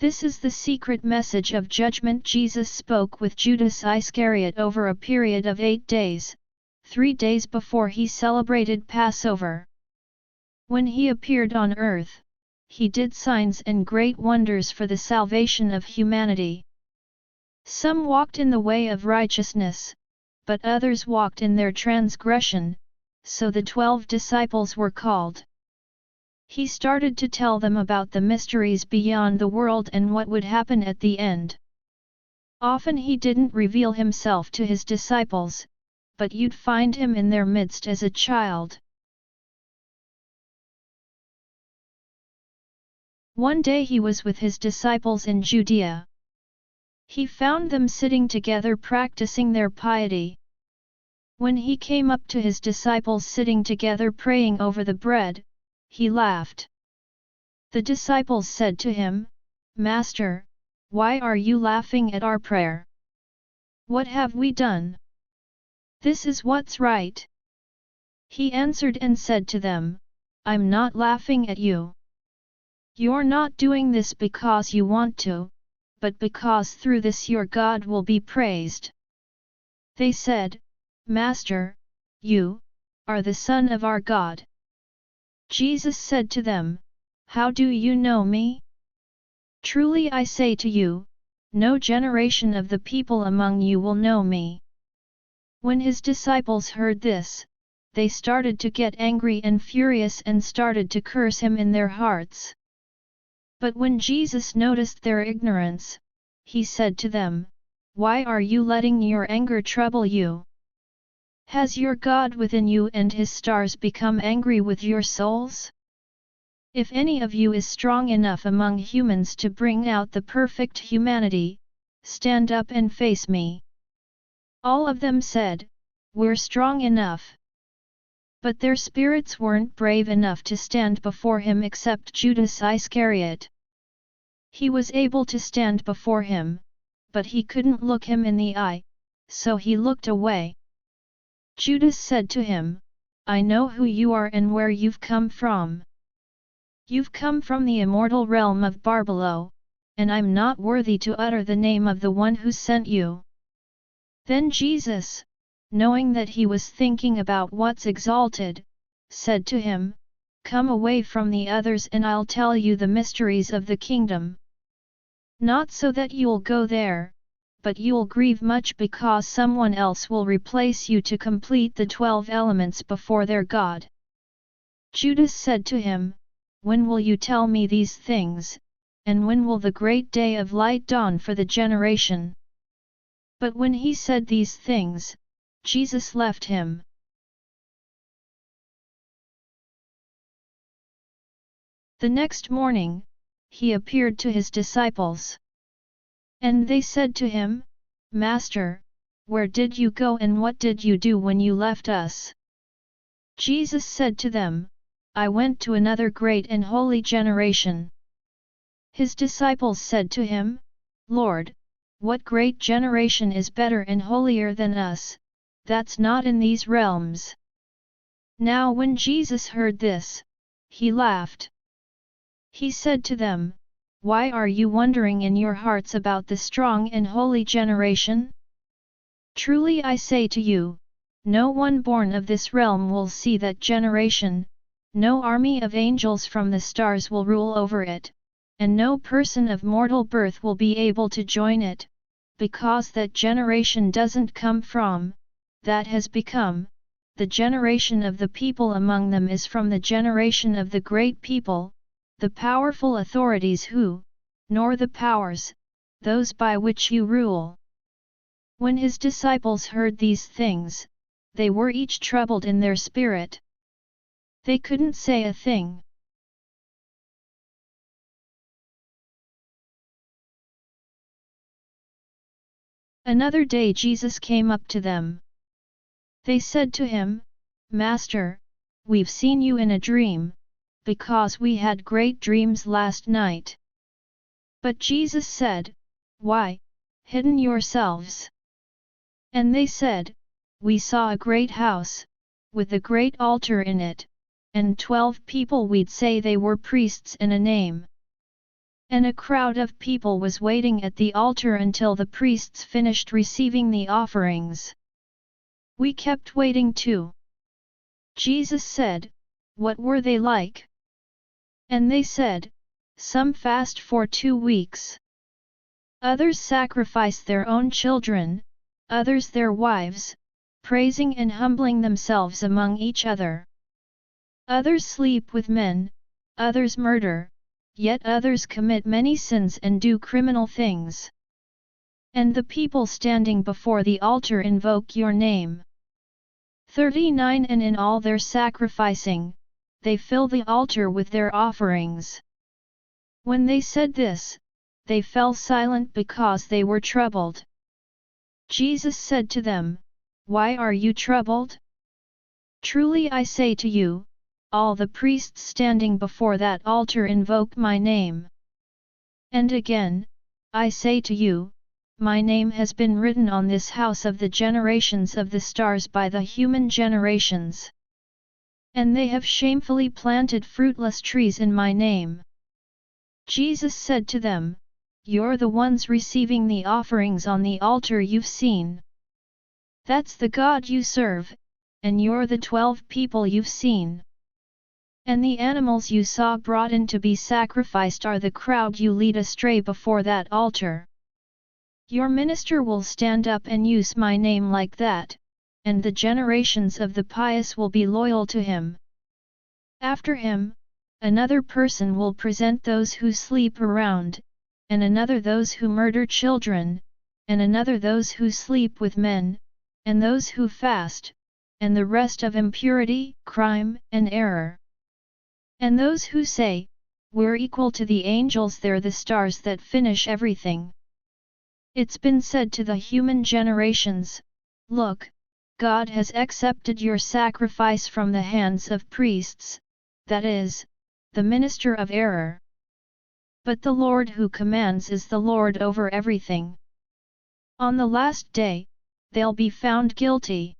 This is the secret message of judgment. Jesus spoke with Judas Iscariot over a period of 8 days, 3 days before he celebrated Passover. When he appeared on earth, he did signs and great wonders for the salvation of humanity. Some walked in the way of righteousness, but others walked in their transgression, so the 12 disciples were called. He started to tell them about the mysteries beyond the world and what would happen at the end. Often he didn't reveal himself to his disciples, but you'd find him in their midst as a child. One day he was with his disciples in Judea. He found them sitting together practicing their piety. When he came up to his disciples sitting together praying over the bread, he laughed. The disciples said to him, "Master, why are you laughing at our prayer? What have we done? This is what's right." He answered and said to them, "I'm not laughing at you. You're not doing this because you want to, but because through this your God will be praised." They said, "Master, you are the Son of our God." Jesus said to them, "How do you know me? Truly I say to you, no generation of the people among you will know me." When his disciples heard this, they started to get angry and furious and started to curse him in their hearts. But when Jesus noticed their ignorance, he said to them, "Why are you letting your anger trouble you? Has your God within you and his stars become angry with your souls? If any of you is strong enough among humans to bring out the perfect humanity, stand up and face me." All of them said, "We're strong enough." But their spirits weren't brave enough to stand before him except Judas Iscariot. He was able to stand before him, but he couldn't look him in the eye, so he looked away. Judas said to him, "I know who you are and where you've come from. You've come from the immortal realm of Barbelo, and I'm not worthy to utter the name of the one who sent you." Then Jesus, knowing that he was thinking about what's exalted, said to him, "Come away from the others and I'll tell you the mysteries of the kingdom. Not so that you'll go there, but you'll grieve much because someone else will replace you to complete the 12 elements before their God." Judas said to him, "When will you tell me these things, and when will the great day of light dawn for the generation?" But when he said these things, Jesus left him. The next morning, he appeared to his disciples. And they said to him, "Master, where did you go and what did you do when you left us?" Jesus said to them, "I went to another great and holy generation." His disciples said to him, "Lord, what great generation is better and holier than us, that's not in these realms?" Now when Jesus heard this, he laughed. He said to them, "Why are you wondering in your hearts about the strong and holy generation? Truly I say to you, no one born of this realm will see that generation, no army of angels from the stars will rule over it, and no person of mortal birth will be able to join it, because that generation doesn't come from, that has become, the generation of the people among them is from the generation of the great people, the powerful authorities who, nor the powers, those by which you rule." When his disciples heard these things, they were each troubled in their spirit. They couldn't say a thing. Another day Jesus came up to them. They said to him, "Master, we've seen you in a dream, because we had great dreams last night." But Jesus said, "Why, hidden yourselves?" And they said, "We saw a great house, with a great altar in it, and 12 people we'd say they were priests and a name." And a crowd of people was waiting at the altar until the priests finished receiving the offerings. We kept waiting too. Jesus said, "What were they like?" And they said, "Some fast for 2 weeks. Others sacrifice their own children, others their wives, praising and humbling themselves among each other. Others sleep with men, others murder, yet others commit many sins and do criminal things. And the people standing before the altar invoke your name." 39 And in all their sacrificing, they fill the altar with their offerings. When they said this, they fell silent because they were troubled. Jesus said to them, "Why are you troubled? Truly I say to you, all the priests standing before that altar invoke my name. And again, I say to you, my name has been written on this house of the generations of the stars by the human generations. And they have shamefully planted fruitless trees in my name." Jesus said to them, "You're the ones receiving the offerings on the altar you've seen. That's the God you serve, and you're the 12 people you've seen. And the animals you saw brought in to be sacrificed are the crowd you lead astray before that altar. Your minister will stand up and use my name like that, and the generations of the pious will be loyal to him. After him, another person will present those who sleep around, and another those who murder children, and another those who sleep with men, and those who fast, and the rest of impurity, crime, and error. And those who say, 'We're equal to the angels,' they're the stars that finish everything. It's been said to the human generations, 'Look, God has accepted your sacrifice from the hands of priests,' that is, the minister of error. But the Lord who commands is the Lord over everything. On the last day, they'll be found guilty."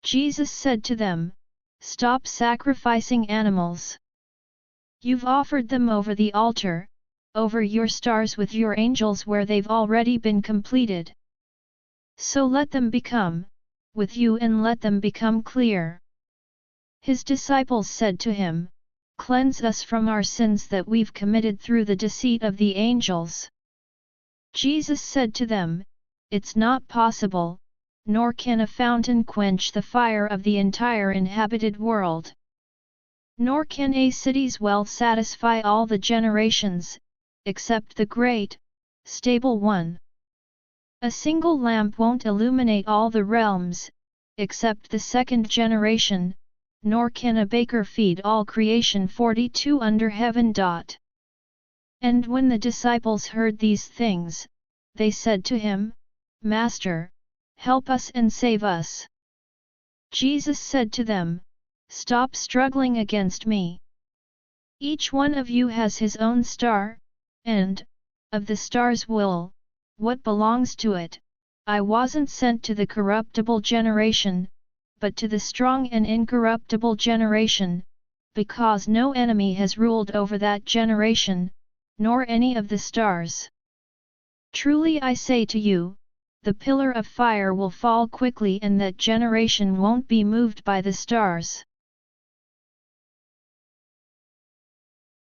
Jesus said to them, "Stop sacrificing animals. You've offered them over the altar, over your stars with your angels where they've already been completed. So let them become, with you, and let them become clear." His disciples said to him, "Cleanse us from our sins that we've committed through the deceit of the angels." Jesus said to them, "It's not possible, nor can a fountain quench the fire of the entire inhabited world. Nor can a city's well satisfy all the generations, except the great, stable one. A single lamp won't illuminate all the realms, except the second generation, nor can a baker feed all creation 42 under heaven. And when the disciples heard these things, they said to him, "Master, help us and save us." Jesus said to them, "Stop struggling against me. Each one of you has his own star, and, of the star's wool, what belongs to it, I wasn't sent to the corruptible generation, but to the strong and incorruptible generation, because no enemy has ruled over that generation, nor any of the stars. Truly I say to you, the pillar of fire will fall quickly, and that generation won't be moved by the stars."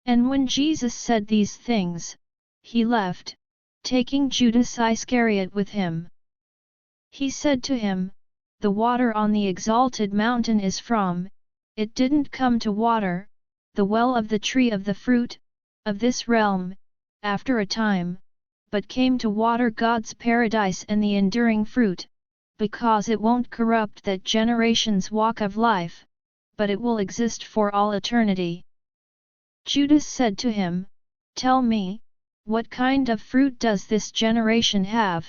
And when Jesus said these things, he left, taking Judas Iscariot with him. He said to him, "The water on the exalted mountain is from, it didn't come to water, the well of the tree of the fruit, of this realm, after a time, but came to water God's paradise and the enduring fruit, because it won't corrupt that generation's walk of life, but it will exist for all eternity." Judas said to him, "Tell me, what kind of fruit does this generation have?"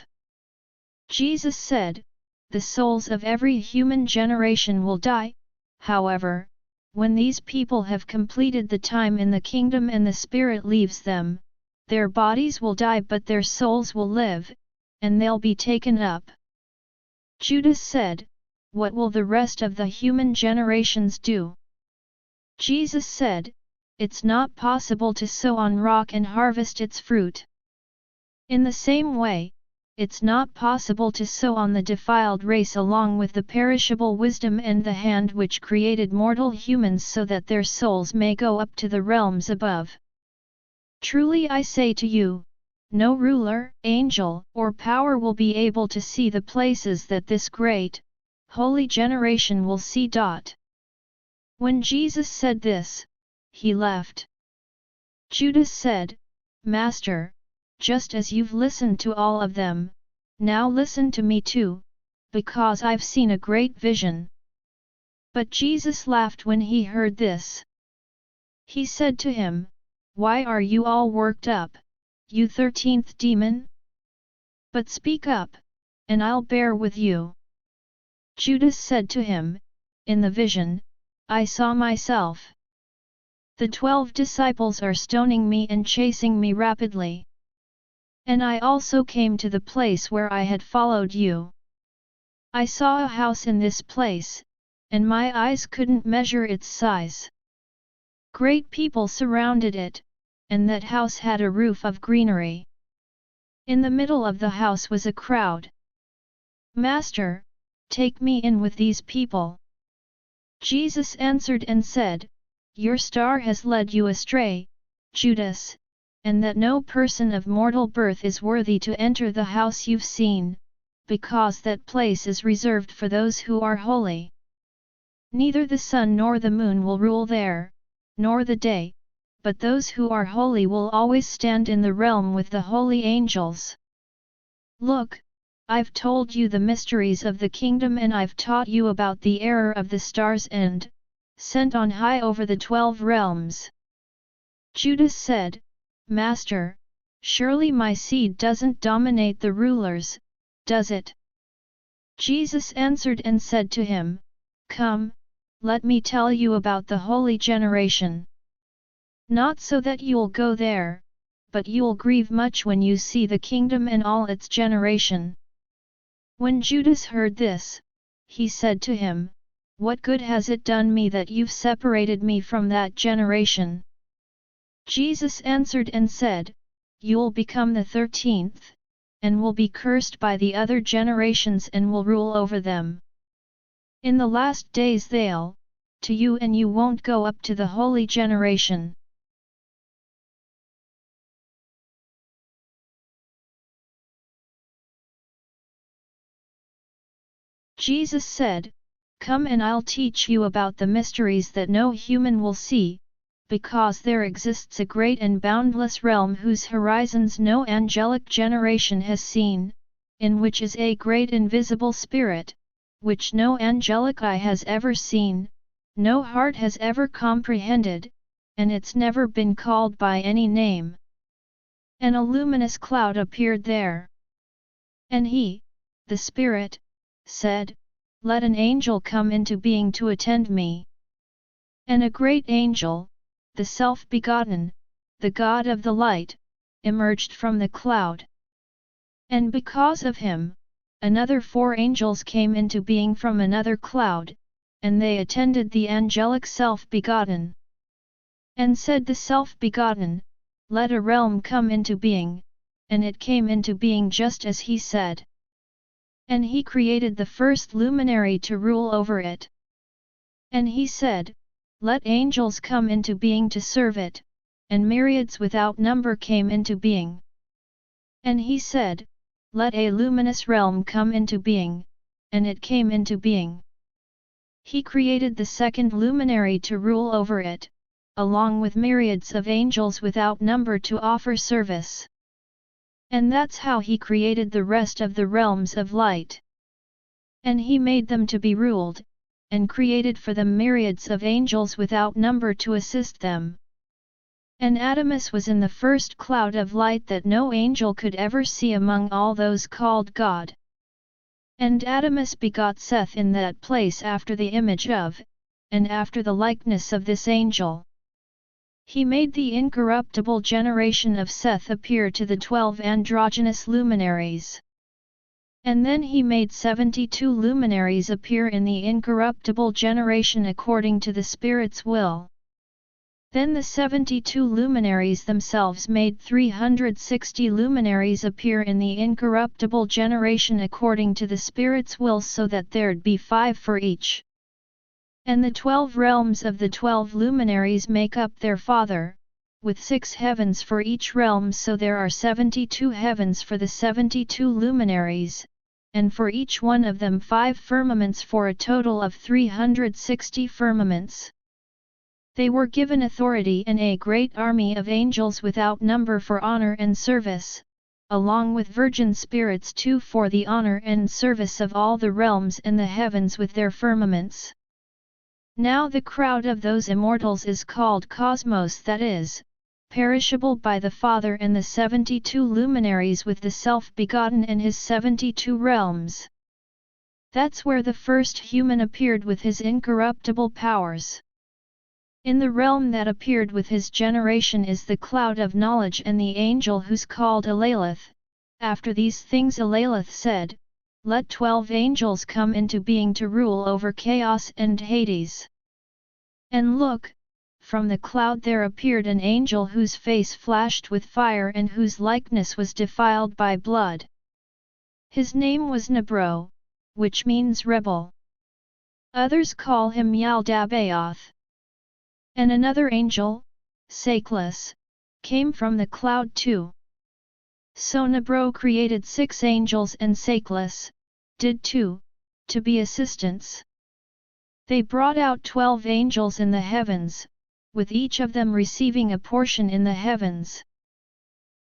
Jesus said, "The souls of every human generation will die, however, when these people have completed the time in the kingdom and the Spirit leaves them, their bodies will die but their souls will live, and they'll be taken up." Judas said, "What will the rest of the human generations do?" Jesus said, it's not possible to sow on rock and harvest its fruit. In the same way, it's not possible to sow on the defiled race along with the perishable wisdom and the hand which created mortal humans so that their souls may go up to the realms above. Truly I say to you, no ruler, angel, or power will be able to see the places that this great, holy generation will see. When Jesus said this, he left. Judas said, Master, just as you've listened to all of them, now listen to me too, because I've seen a great vision. But Jesus laughed when he heard this. He said to him, Why are you all worked up, you 13th demon? But speak up, and I'll bear with you. Judas said to him, In the vision, I saw myself. The 12 disciples are stoning me and chasing me rapidly. And I also came to the place where I had followed you. I saw a house in this place, and my eyes couldn't measure its size. Great people surrounded it, and that house had a roof of greenery. In the middle of the house was a crowd. Master, take me in with these people. Jesus answered and said, Your star has led you astray, Judas, and that no person of mortal birth is worthy to enter the house you've seen, because that place is reserved for those who are holy. Neither the sun nor the moon will rule there, nor the day, but those who are holy will always stand in the realm with the holy angels. Look, I've told you the mysteries of the kingdom and I've taught you about the error of the stars and, sent on high over the 12 realms. Judas said, Master, surely my seed doesn't dominate the rulers, does it? Jesus answered and said to him, Come, let me tell you about the holy generation. Not so that you'll go there, but you'll grieve much when you see the kingdom and all its generation. When Judas heard this, he said to him, What good has it done me that you've separated me from that generation? Jesus answered and said, You'll become the 13th, and will be cursed by the other generations and will rule over them. In the last days they'll, to you and you won't go up to the holy generation. Jesus said, Come and I'll teach you about the mysteries that no human will see, because there exists a great and boundless realm whose horizons no angelic generation has seen, in which is a great invisible spirit, which no angelic eye has ever seen, no heart has ever comprehended, and it's never been called by any name. And a luminous cloud appeared there. And he, the Spirit, said, Let an angel come into being to attend me. And a great angel, the self-begotten, the God of the light, emerged from the cloud. And because of him, another 4 angels came into being from another cloud, and they attended the angelic self-begotten. And said the self-begotten, Let a realm come into being, and it came into being just as he said. And he created the first luminary to rule over it. And he said, Let angels come into being to serve it, and myriads without number came into being. And he said, Let a luminous realm come into being, and it came into being. He created the second luminary to rule over it, along with myriads of angels without number to offer service. And that's how he created the rest of the realms of light. And he made them to be ruled, and created for them myriads of angels without number to assist them. And Adamus was in the first cloud of light that no angel could ever see among all those called God. And Adamus begot Seth in that place after the image of, and after the likeness of this angel. He made the incorruptible generation of Seth appear to the 12 androgynous luminaries. And then he made 72 luminaries appear in the incorruptible generation according to the Spirit's will. Then the 72 luminaries themselves made 360 luminaries appear in the incorruptible generation according to the Spirit's will, so that there'd be 5 for each. And the 12 realms of the 12 luminaries make up their Father, with 6 heavens for each realm, so there are 72 heavens for the 72 luminaries, and for each one of them 5 firmaments, for a total of 360 firmaments. They were given authority and a great army of angels without number for honor and service, along with virgin spirits too, for the honor and service of all the realms and the heavens with their firmaments. Now the crowd of those immortals is called cosmos, that is, perishable, by the Father, and the 72 luminaries with the self-begotten and his 72 realms. That's where the first human appeared with his incorruptible powers. In the realm that appeared with his generation is the cloud of knowledge and the angel who's called Alalith. After these things Alalith said, "Let 12 angels come into being to rule over chaos and Hades." And look, from the cloud there appeared an angel whose face flashed with fire and whose likeness was defiled by blood. His name was Nebro, which means rebel. Others call him Yaldabaoth. And another angel, Saklas, came from the cloud too. So Nebro created 6 angels, and Saklas did too, to be assistants. They brought out 12 angels in the heavens, with each of them receiving a portion in the heavens.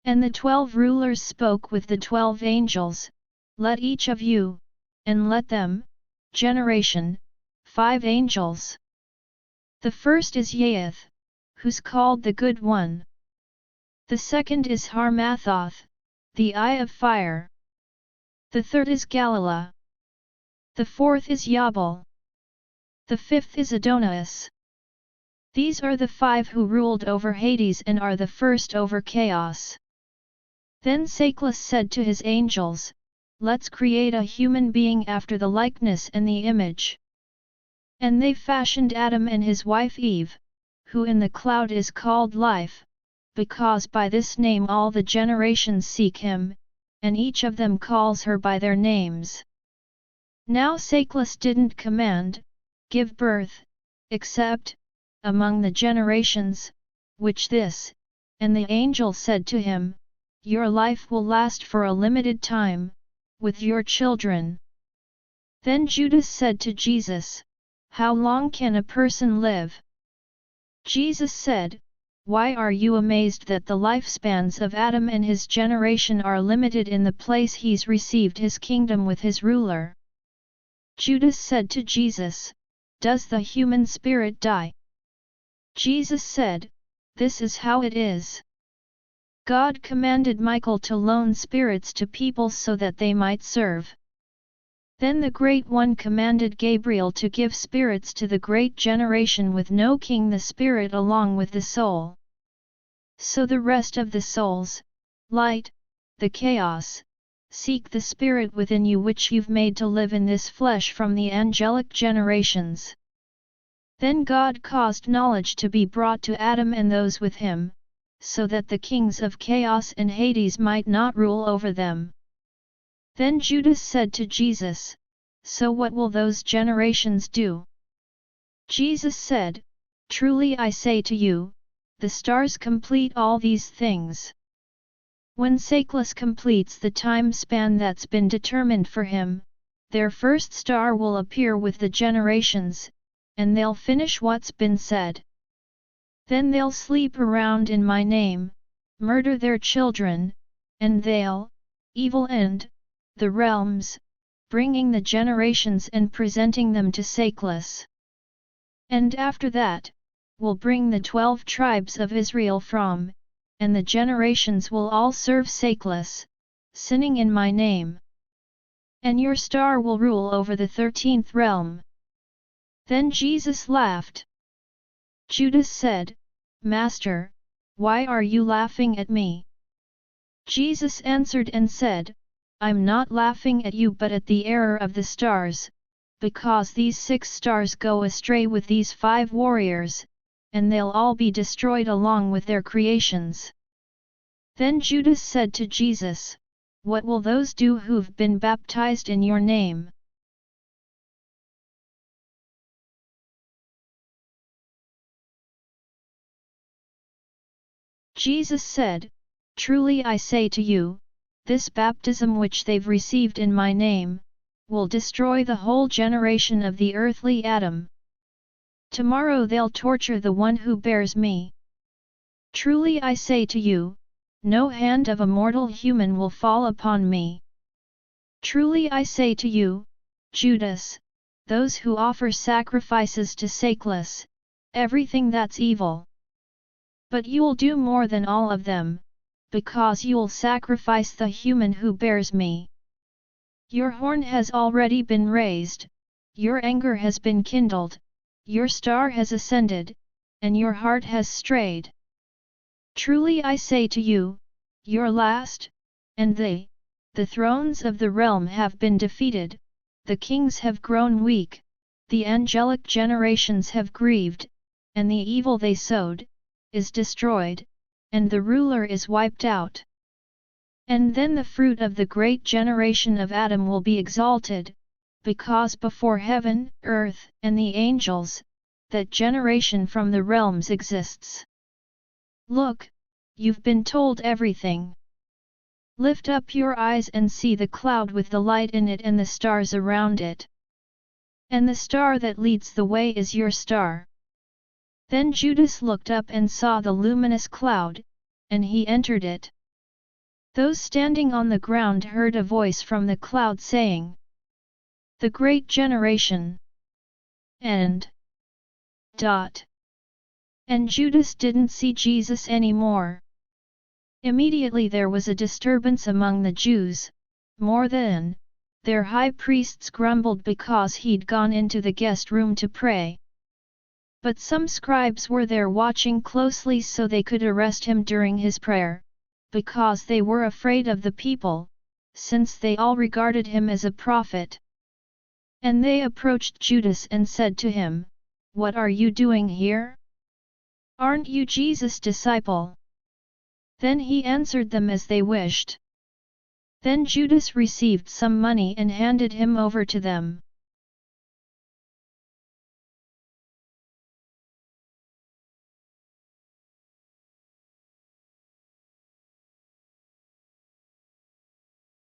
And the 12 rulers spoke with the 12 angels, "Let each of you, and let them, generation, 5 angels. The first is Yaeth, who's called the Good One. The second is Harmathoth, the Eye of Fire. The third is Galilah. The fourth is Yabal. The fifth is Adonias. These are the 5 who ruled over Hades and are the first over chaos." Then Saklas said to his angels, "Let's create a human being after the likeness and the image." And they fashioned Adam and his wife Eve, who in the cloud is called Life, because by this name all the generations seek him, and each of them calls her by their names. Now Saklas didn't command, "Give birth," except, among the generations, which this, and the angel said to him, "Your life will last for a limited time, with your children." Then Judas said to Jesus, "How long can a person live?" Jesus said, "Why are you amazed that the lifespans of Adam and his generation are limited in the place he's received his kingdom with his ruler?" Judas said to Jesus, "Does the human spirit die?" Jesus said, "This is how it is. God commanded Michael to loan spirits to people so that they might serve. Then the Great One commanded Gabriel to give spirits to the great generation with no king, the spirit along with the soul. So the rest of the souls, light, the chaos, seek the spirit within you which you've made to live in this flesh from the angelic generations." Then God caused knowledge to be brought to Adam and those with him, so that the kings of chaos and Hades might not rule over them. Then Judas said to Jesus, "So what will those generations do?" Jesus said, "Truly I say to you, the stars complete all these things. When Saklas completes the time span that's been determined for him, their first star will appear with the generations, and they'll finish what's been said. Then they'll sleep around in my name, murder their children, and they'll, evil end, the realms, bringing the generations and presenting them to Saklas. And after that, will bring the 12 tribes of Israel from, and the generations will all serve Saklas, sinning in my name. And your star will rule over the 13th realm." Then Jesus laughed. Judas said, "Master, why are you laughing at me?" Jesus answered and said, "I'm not laughing at you but at the error of the stars, because these 6 stars go astray with these 5 warriors, and they'll all be destroyed along with their creations." Then Judas said to Jesus, "What will those do who've been baptized in your name?" Jesus said, "Truly I say to you, this baptism which they've received in my name, will destroy the whole generation of the earthly Adam. Tomorrow they'll torture the one who bears me. Truly I say to you, no hand of a mortal human will fall upon me. Truly I say to you, Judas, those who offer sacrifices to Sackless, everything that's evil. But you'll do more than all of them, because you'll sacrifice the human who bears me. Your horn has already been raised, your anger has been kindled, your star has ascended, and your heart has strayed. Truly I say to you, you're last, and the thrones of the realm have been defeated, the kings have grown weak, the angelic generations have grieved, and the evil they sowed is destroyed, and the ruler is wiped out. And then the fruit of the great generation of Adam will be exalted, because before heaven, earth, and the angels, that generation from the realms exists. Look, you've been told everything. Lift up your eyes and see the cloud with the light in it and the stars around it. And the star that leads the way is your star." Then Judas looked up and saw the luminous cloud, and he entered it. Those standing on the ground heard a voice from the cloud saying, "The great generation." And Judas didn't see Jesus anymore. Immediately there was a disturbance among the Jews, more than, their high priests grumbled because he'd gone into the guest room to pray. But some scribes were there watching closely so they could arrest him during his prayer, because they were afraid of the people, since they all regarded him as a prophet. And they approached Judas and said to him, "What are you doing here? Aren't you Jesus' disciple?" Then he answered them as they wished. Then Judas received some money and handed him over to them.